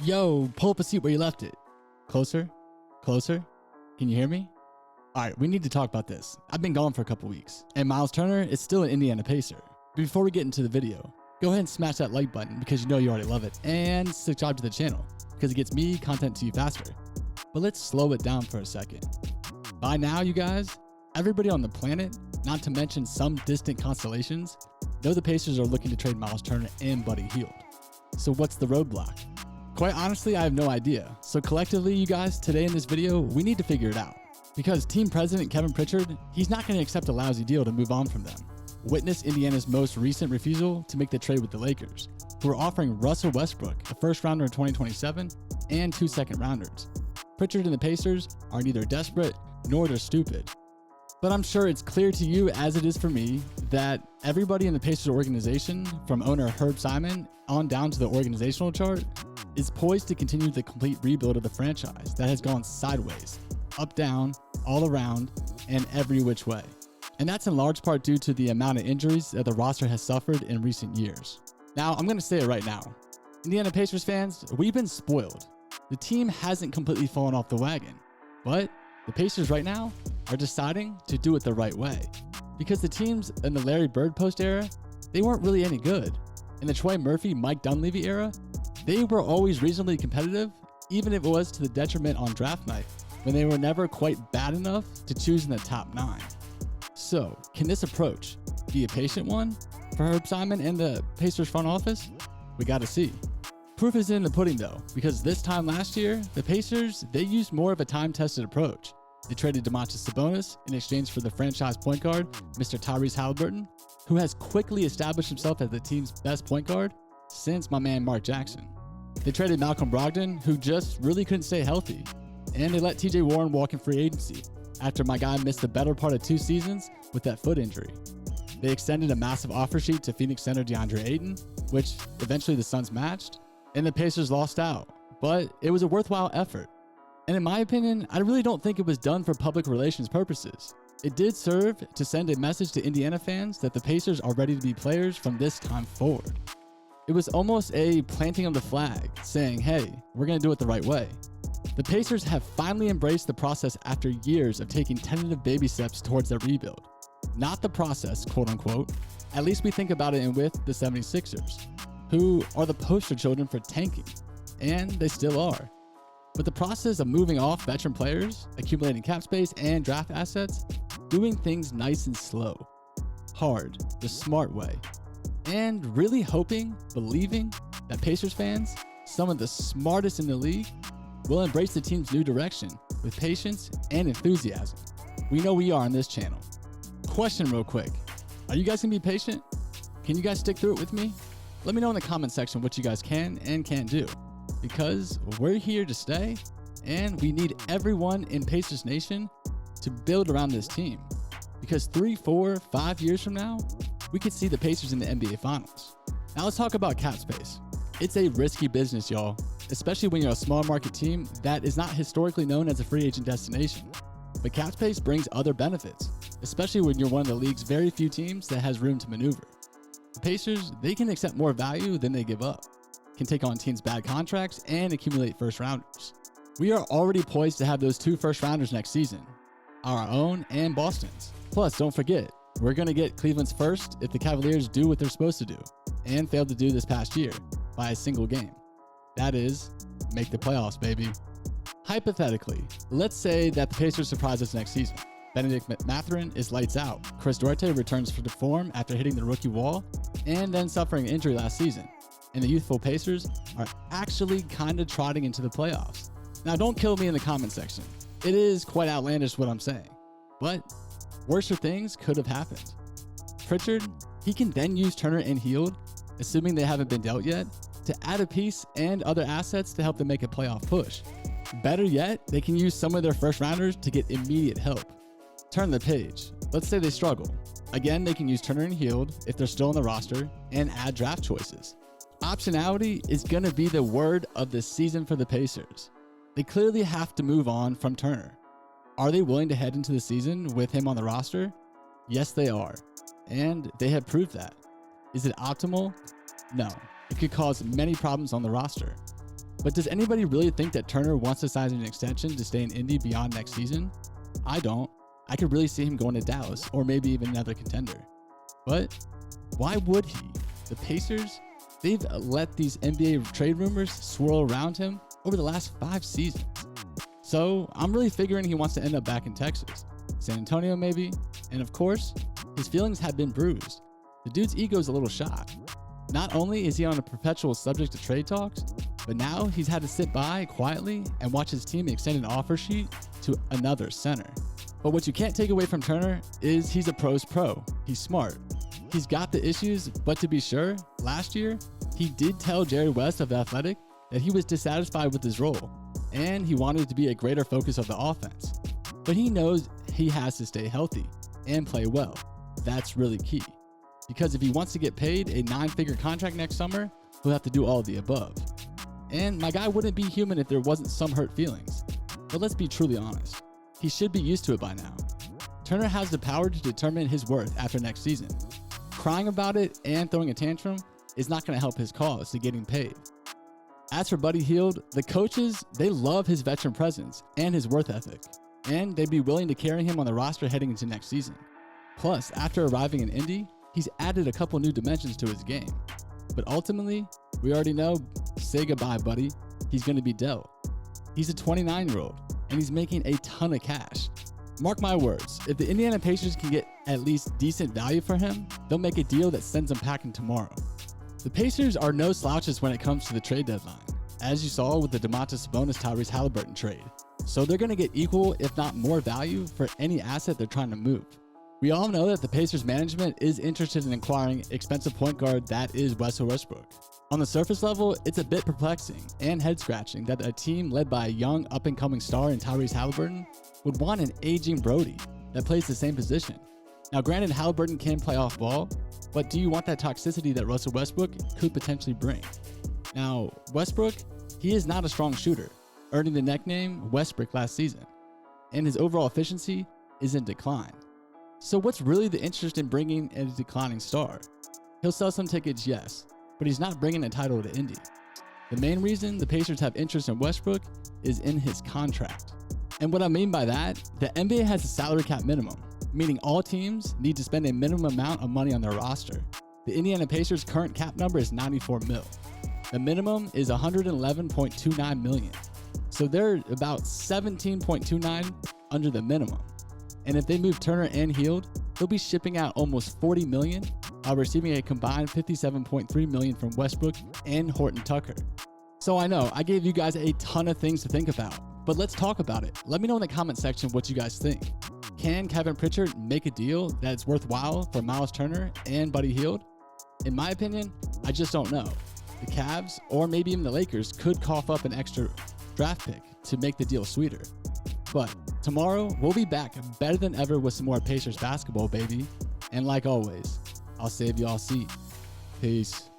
Yo, pull up a seat where you left it. Closer? Closer? Can you hear me? All right, we need to talk about this. I've been gone for a couple weeks, and Myles Turner is still an Indiana Pacer. But before we get into the video, go ahead and smash that like button because you know you already love it, and subscribe to the channel because it gets me content to you faster. But let's slow it down for a second. By now, you guys, everybody on the planet, not to mention some distant constellations, know the Pacers are looking to trade Myles Turner and Buddy Hield. So what's the roadblock? Quite honestly, I have no idea. So collectively, you guys, today in this video, we need to figure it out. Because team president Kevin Pritchard, he's not going to accept a lousy deal to move on from them. Witness Indiana's most recent refusal to make the trade with the Lakers, who are offering Russell Westbrook, a first rounder in 2027, and 2 second-rounders. Pritchard and the Pacers are neither desperate nor they're stupid. But I'm sure it's clear to you, as it is for me, that everybody in the Pacers organization, from owner Herb Simon on down to the organizational chart, is poised to continue the complete rebuild of the franchise that has gone sideways, up, down, all around, and every which way. And that's in large part due to the amount of injuries that the roster has suffered in recent years. Now, I'm going to say it right now. Indiana Pacers fans, we've been spoiled. The team hasn't completely fallen off the wagon, but the Pacers right now are deciding to do it the right way. Because the teams in the Larry Bird post era, they weren't really any good. In the Troy Murphy, Mike Dunleavy era, they were always reasonably competitive, even if it was to the detriment on draft night, when they were never quite bad enough to choose in the top 9. So, can this approach be a patient one for Herb Simon and the Pacers front office? We gotta see. Proof is in the pudding though, because this time last year, the Pacers, they used more of a time-tested approach. They traded Domantas Sabonis in exchange for the franchise point guard, Mr. Tyrese Halliburton, who has quickly established himself as the team's best point guard since my man Mark Jackson. They traded Malcolm Brogdon, who just really couldn't stay healthy. And they let TJ Warren walk in free agency after my guy missed the better part of 2 seasons with that foot injury. They extended a massive offer sheet to Phoenix center DeAndre Ayton, which eventually the Suns matched, and the Pacers lost out. But it was a worthwhile effort. And in my opinion, I really don't think it was done for public relations purposes. It did serve to send a message to Indiana fans that the Pacers are ready to be players from this time forward. It was almost a planting of the flag, saying, hey, we're going to do it the right way. The Pacers have finally embraced the process after years of taking tentative baby steps towards their rebuild. Not the process, quote unquote. At least we think about it in with the 76ers, who are the poster children for tanking, and they still are. But the process of moving off veteran players, accumulating cap space and draft assets, doing things nice and slow, hard, the smart way, and really hoping, believing that Pacers fans, some of the smartest in the league, will embrace the team's new direction with patience and enthusiasm. We know we are on this channel. Question real quick. Are you guys gonna be patient? Can you guys stick through it with me? Let me know in the comment section what you guys can and can't do, because we're here to stay and we need everyone in Pacers Nation to build around this team. Because 3, 4, 5 years from now, we could see the Pacers in the NBA Finals. Now let's talk about cap space. It's a risky business, y'all, especially when you're a small market team that is not historically known as a free agent destination. But cap space brings other benefits, especially when you're one of the league's very few teams that has room to maneuver. The Pacers, they can accept more value than they give up, can take on teams' bad contracts, and accumulate first rounders. We are already poised to have those 2 first rounders next season, our own and Boston's. Plus, don't forget, we're going to get Cleveland's first if the Cavaliers do what they're supposed to do, and failed to do this past year by a single game. That is, make the playoffs, baby. Hypothetically, let's say that the Pacers surprise us next season. Benedict Mathurin is lights out. Chris Duarte returns to form after hitting the rookie wall and then suffering an injury last season. And the youthful Pacers are actually kind of trotting into the playoffs. Now, don't kill me in the comment section. It is quite outlandish what I'm saying, but worser things could have happened. Pritchard, he can then use Turner and Hield, assuming they haven't been dealt yet, to add a piece and other assets to help them make a playoff push. Better yet, they can use some of their first rounders to get immediate help. Turn the page. Let's say they struggle. Again, they can use Turner and Hield if they're still on the roster and add draft choices. Optionality is going to be the word of the season for the Pacers. They clearly have to move on from Turner. Are they willing to head into the season with him on the roster? Yes, they are. And they have proved that. Is it optimal? No. It could cause many problems on the roster. But does anybody really think that Turner wants to sign an extension to stay in Indy beyond next season? I don't. I could really see him going to Dallas or maybe even another contender. But why would he? The Pacers, they've let these NBA trade rumors swirl around him over the last 5 seasons. So I'm really figuring he wants to end up back in Texas, San Antonio maybe, and of course, his feelings have been bruised. The dude's ego's a little shot. Not only is he on a perpetual subject to trade talks, but now he's had to sit by quietly and watch his team extend an offer sheet to another center. But what you can't take away from Turner is he's a pro's pro. He's smart. He's got the issues, but to be sure, last year, he did tell Jerry West of The Athletic that he was dissatisfied with his role, and he wanted to be a greater focus of the offense. But he knows he has to stay healthy and play well. That's really key. Because if he wants to get paid a 9-figure contract next summer, he'll have to do all of the above. And my guy wouldn't be human if there wasn't some hurt feelings. But let's be truly honest. He should be used to it by now. Turner has the power to determine his worth after next season. Crying about it and throwing a tantrum is not going to help his cause to getting paid. As for Buddy Hield, the coaches, they love his veteran presence and his worth ethic, and they'd be willing to carry him on the roster heading into next season. Plus, after arriving in Indy, he's added a couple new dimensions to his game. But ultimately, we already know, say goodbye, buddy. He's going to be dealt. He's a 29-year-old, and he's making a ton of cash. Mark my words, if the Indiana Pacers can get at least decent value for him, they'll make a deal that sends him packing tomorrow. The Pacers are no slouches when it comes to the trade deadline, as you saw with the Domantas Sabonis-Tyrese Halliburton trade. So they're going to get equal, if not more value for any asset they're trying to move. We all know that the Pacers management is interested in acquiring expensive point guard that is Russell Westbrook. On the surface level, it's a bit perplexing and head-scratching that a team led by a young up-and-coming star in Tyrese Halliburton would want an aging Brody that plays the same position. Now granted, Halliburton can play off ball, but do you want that toxicity that Russell Westbrook could potentially bring? Now, Westbrook, he is not a strong shooter, earning the nickname Westbrook last season, and his overall efficiency is in decline. So what's really the interest in bringing a declining star? He'll sell some tickets, yes, but he's not bringing a title to Indy. The main reason the Pacers have interest in Westbrook is in his contract. And what I mean by that, the NBA has a salary cap minimum, meaning all teams need to spend a minimum amount of money on their roster. The Indiana Pacers' current cap number is $94 million. The minimum is $111.29 million. So they're about $17.29 under the minimum. And if they move Turner and Hield, they'll be shipping out almost $40 million while receiving a combined $57.3 million from Westbrook and Horton Tucker. So I know I gave you guys a ton of things to think about, but let's talk about it. Let me know in the comment section what you guys think. Can Kevin Pritchard make a deal that's worthwhile for Myles Turner and Buddy Hield? In my opinion, I just don't know. The Cavs, or maybe even the Lakers, could cough up an extra draft pick to make the deal sweeter. But tomorrow, we'll be back better than ever with some more Pacers basketball, baby. And like always, I'll save y'all seat. Peace.